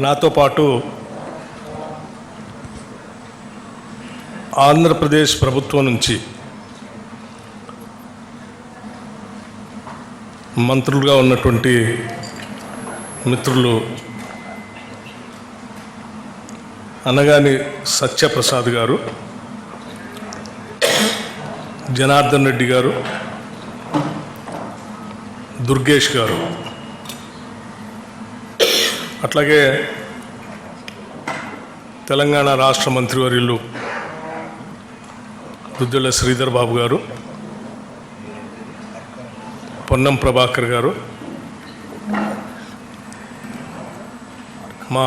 నాతో పాటు ఆంధ్రప్రదేశ్ ప్రభుత్వం నుంచి మంత్రులుగా ఉన్నటువంటి మిత్రులు అనగాని సత్యప్రసాద్ గారు, జనార్దన్ రెడ్డి గారు, దుర్గేష్ గారు, అట్లాగే తెలంగాణ రాష్ట్ర మంత్రివర్యులు దుద్దిళ్ల శ్రీధర్ బాబు గారు, పొన్నం ప్రభాకర్ గారు, మా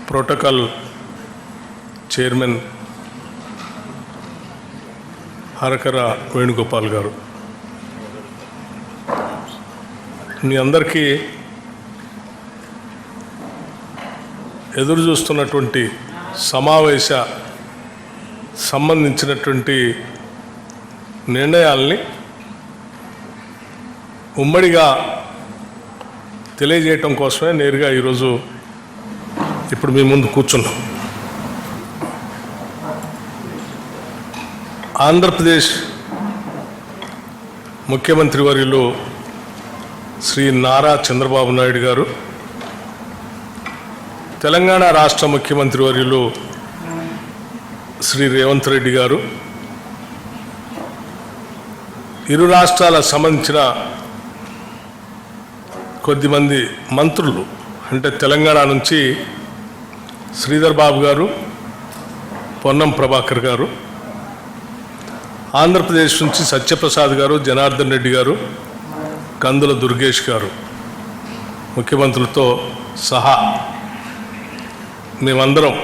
ప్రోటోకాల్ చైర్మన్ హరకర వేణుగోపాల్ గారు, మీ అందరికీ ఎదురు చూస్తున్నటువంటి సమావేశ సంబంధించినటువంటి నిర్ణయాల్ని ఉమ్మడిగా తెలియజేయటం కోసమే నేరుగా ఈరోజు ఇప్పుడు మీ ముందు కూర్చున్నాం. ఆంధ్రప్రదేశ్ ముఖ్యమంత్రి వర్యులు శ్రీ నారా చంద్రబాబు నాయుడు గారు, తెలంగాణ రాష్ట్ర ముఖ్యమంత్రి వర్యులు శ్రీ రేవంత్ రెడ్డి గారు, ఇరు రాష్ట్రాలకు సంబంధించిన కొద్దిమంది మంత్రులు, అంటే తెలంగాణ నుంచి శ్రీధర్ బాబు గారు, పొన్నం ప్రభాకర్ గారు, ఆంధ్రప్రదేశ్ నుంచి సత్యప్రసాద్ గారు, జనార్దన్ రెడ్డి గారు, కందుల దుర్గేష్ గారు, ముఖ్యమంత్రులతో సహా మేమందరం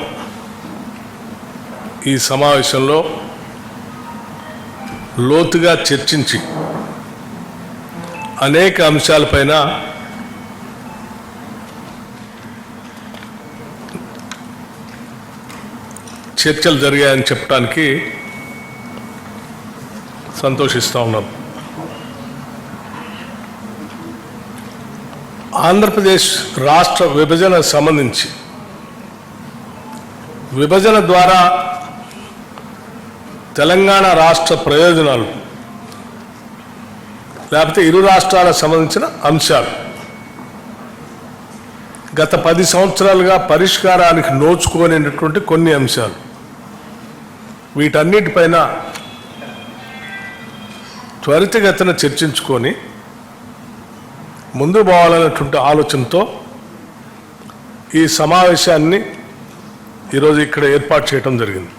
ఈ సమావేశంలో లోతుగా చర్చించి అనేక అంశాలపైన చర్చలు జరిగాయని చెప్పడానికి సంతోషిస్తూ ఉన్నాం. ఆంధ్రప్రదేశ్ రాష్ట్ర విభజన సంబంధించి విభజన ద్వారా తెలంగాణ రాష్ట్ర ప్రయోజనాలు లేకపోతే ఇరు రాష్ట్రాలకు సంబంధించిన అంశాలు గత 10 సంవత్సరాలుగా పరిష్కారానికి నోచుకోలేనటువంటి కొన్ని అంశాలు, వీటన్నిటిపైన త్వరితగతిన చర్చించుకొని ముందు పోవాలన్నటువంటి ఆలోచనతో ఈ సమావేశాన్ని ఈరోజు ఇక్కడ ఏర్పాటు చేయడం జరిగింది.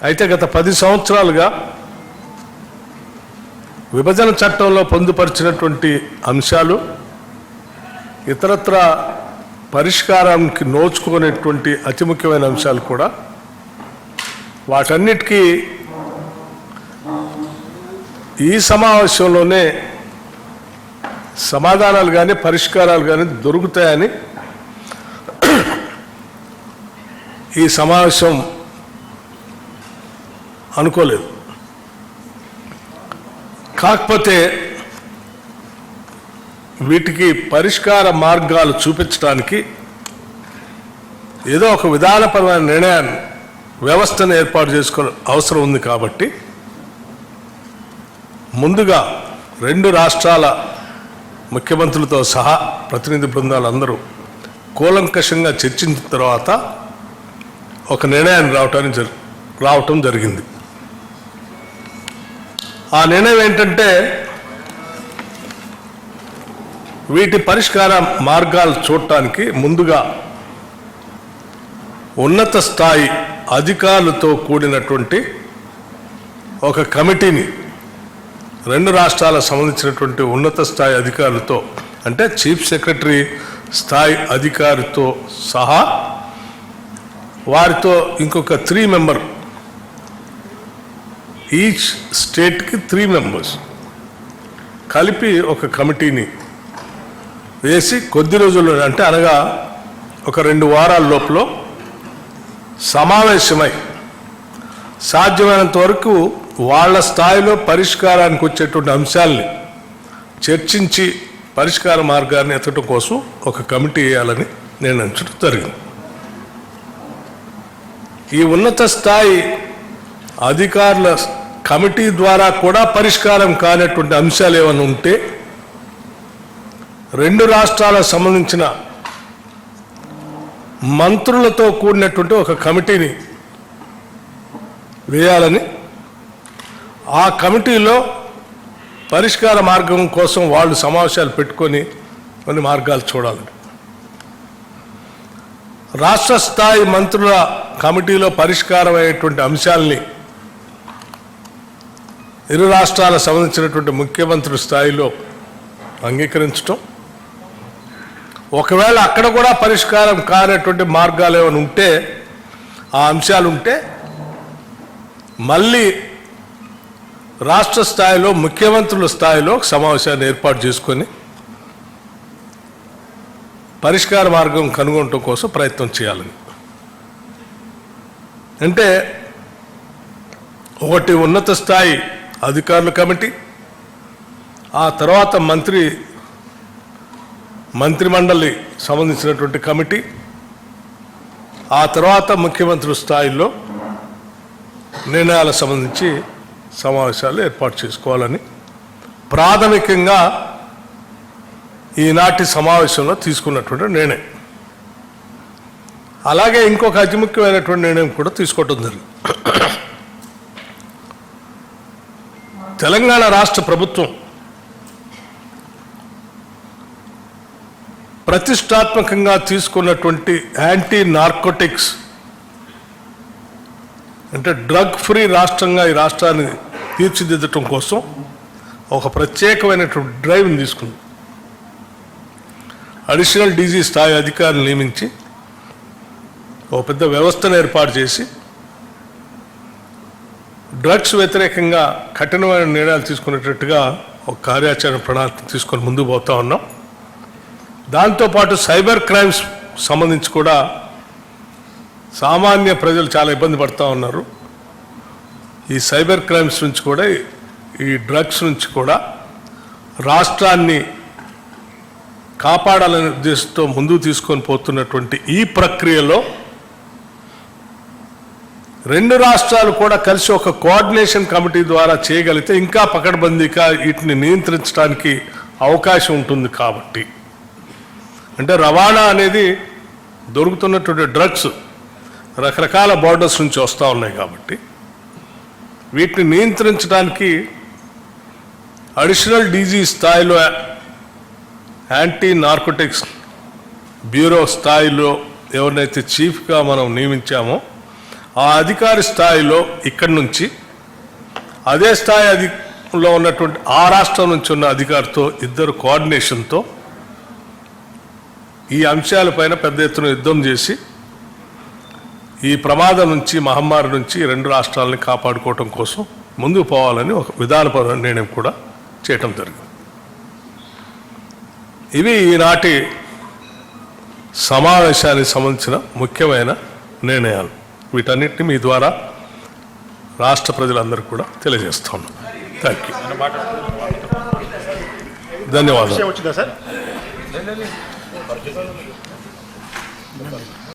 అయితే గత 10 సంవత్సరాలుగా విభజన చట్టంలో పొందుపరిచినటువంటి అంశాలు ఇతరత్ర పరిష్కారానికి నోచుకునేటువంటి అతి ముఖ్యమైన అంశాలు కూడా, వాటన్నిటికీ ఈ సమావేశంలోనే సమాధానాలు కానీ పరిష్కారాలు కానీ దొరుకుతాయని ఈ సమావేశం అనుకోలేదు. కాకపోతే వీటికి పరిష్కార మార్గాలు చూపించడానికి ఏదో ఒక విధానపరమైన నిర్ణయాన్ని, వ్యవస్థను ఏర్పాటు చేసుకునే అవసరం ఉంది. కాబట్టి ముందుగా 2 రాష్ట్రాల ముఖ్యమంత్రులతో సహా ప్రతినిధి బృందాలు అందరూ కూలంకషంగా చర్చించిన తర్వాత ఒక నిర్ణయాన్ని రావటం జరిగింది. ఆ నిర్ణయం ఏంటంటే, వీటి పరిష్కార మార్గాలు చూడటానికి ముందుగా ఉన్నత స్థాయి అధికారులతో కూడినటువంటి ఒక కమిటీని 2 రాష్ట్రాలకు సంబంధించినటువంటి ఉన్నత స్థాయి అధికారులతో, అంటే చీఫ్ సెక్రటరీ స్థాయి అధికారితో సహా వారితో ఇంకొక 3 మెంబర్, ఈచ్ స్టేట్కి 3 మెంబర్స్ కలిపి ఒక కమిటీని వేసి కొద్ది రోజుల్లో, అంటే అనగా ఒక 2 వారాల లోపల సమావేశమై సాధ్యమైనంత వరకు వాళ్ళ స్థాయిలో పరిష్కారానికి వచ్చేటువంటి అంశాలని చర్చించి పరిష్కార మార్గాన్ని ఎత్తడం కోసం ఒక కమిటీ వేయాలని నిర్ణయించడం జరిగింది. ఈ ఉన్నత స్థాయి అధికారుల కమిటీ ద్వారా కూడా పరిష్కారం కానటువంటి అంశాలు ఏమైనా ఉంటే రెండు రాష్ట్రాలకు సంబంధించిన మంత్రులతో కూడినటువంటి ఒక కమిటీని వేయాలని, ఆ కమిటీలో పరిష్కార మార్గం కోసం వాళ్ళు సమావేశాలు పెట్టుకొని కొన్ని మార్గాలు చూడాలని, రాష్ట్ర స్థాయి మంత్రుల కమిటీలో పరిష్కారం అయ్యేటువంటి అంశాలని ఇరు రాష్ట్రాలకు సంబంధించినటువంటి ముఖ్యమంత్రి స్థాయిలో అంగీకరించడం, ఒకవేళ అక్కడ కూడా పరిష్కారం కానటువంటి మార్గాలు ఏమైనా ఉంటే, ఆ అంశాలు ఉంటే మళ్ళీ రాష్ట్ర స్థాయిలో ముఖ్యమంత్రుల స్థాయిలో సమావేశాన్ని ఏర్పాటు చేసుకొని పరిష్కార మార్గం కనుగొనడం కోసం ప్రయత్నం చేయాలని. అంటే ఒకటి ఉన్నత స్థాయి అధికారుల కమిటీ, ఆ తర్వాత మంత్రిమండలి సంబంధించినటువంటి కమిటీ, ఆ తర్వాత ముఖ్యమంత్రి స్థాయిలో నిర్ణయాలకు సంబంధించి సమావేశాలు ఏర్పాటు చేసుకోవాలని ప్రాథమికంగా ఈనాటి సమావేశంలో తీసుకున్నటువంటి నిర్ణయం. అలాగే ఇంకొక అతి ముఖ్యమైనటువంటి నిర్ణయం కూడా తీసుకోవడం జరిగింది. తెలంగాణ రాష్ట్ర ప్రభుత్వం ప్రతిష్టాత్మకంగా తీసుకున్నటువంటి యాంటీ నార్కోటిక్స్ అంటే డ్రగ్ ఫ్రీ రాష్ట్రంగా ఈ రాష్ట్రాన్ని తీర్చిదిద్దటం కోసం ఒక ప్రత్యేకమైనటువంటి డ్రైవ్ని తీసుకుంది. అడిషనల్ డీజీ స్థాయి అధికారులు నియమించి ఒక పెద్ద వ్యవస్థను ఏర్పాటు చేసి డ్రగ్స్ వ్యతిరేకంగా కఠినమైన నిర్ణయాలు తీసుకునేటట్టుగా ఒక కార్యాచరణ ప్రణాళిక తీసుకొని ముందుకు పోతా ఉన్నాం. దాంతోపాటు సైబర్ క్రైమ్స్ సంబంధించి కూడా సామాన్య ప్రజలు చాలా ఇబ్బంది పడుతూ ఉన్నారు. ఈ సైబర్ క్రైమ్స్ నుంచి కూడా, ఈ డ్రగ్స్ నుంచి కూడా రాష్ట్రాన్ని కాపాడాలనే ఉద్దేశంతో ముందుకు తీసుకొని పోతున్నటువంటి ఈ ప్రక్రియలో రెండు రాష్ట్రాలు కూడా కలిసి ఒక కోఆర్డినేషన్ కమిటీ ద్వారా చేయగలిగితే ఇంకా పకడ్బందీగా వీటిని నియంత్రించడానికి అవకాశం ఉంటుంది. కాబట్టి అంటే రవాణా అనేది దొరుకుతున్నటువంటి డ్రగ్స్ రకరకాల బార్డర్స్ నుంచి వస్తూ ఉన్నాయి కాబట్టి వీటిని నియంత్రించడానికి అడిషనల్ డీజీ స్థాయిలో యాంటీ నార్కోటిక్స్ బ్యూరో స్థాయిలో ఎవరినైతే చీఫ్గా మనం నియమించామో ఆ అధికారి స్థాయిలో ఇక్కడి నుంచి అదే స్థాయి అధిలో ఉన్నటువంటి ఆ రాష్ట్రం నుంచి ఉన్న అధికారితో ఇద్దరు కోఆర్డినేషన్తో ఈ అంశాలపైన పెద్ద ఎత్తున యుద్ధం చేసి ఈ ప్రమాదం నుంచి, మహమ్మారి నుంచి రెండు రాష్ట్రాలని కాపాడుకోవటం కోసం ముందుకు పోవాలని ఒక విధానపరమైన నిర్ణయం కూడా చేయటం జరిగింది. ఇవి ఈనాటి సమావేశానికి సంబంధించిన ముఖ్యమైన నిర్ణయాలు. వీటన్నిటిని మీ ద్వారా రాష్ట్ర ప్రజలందరికీ కూడా తెలియజేస్తా ఉన్నాం. Thank you. ధన్యవాదాలు.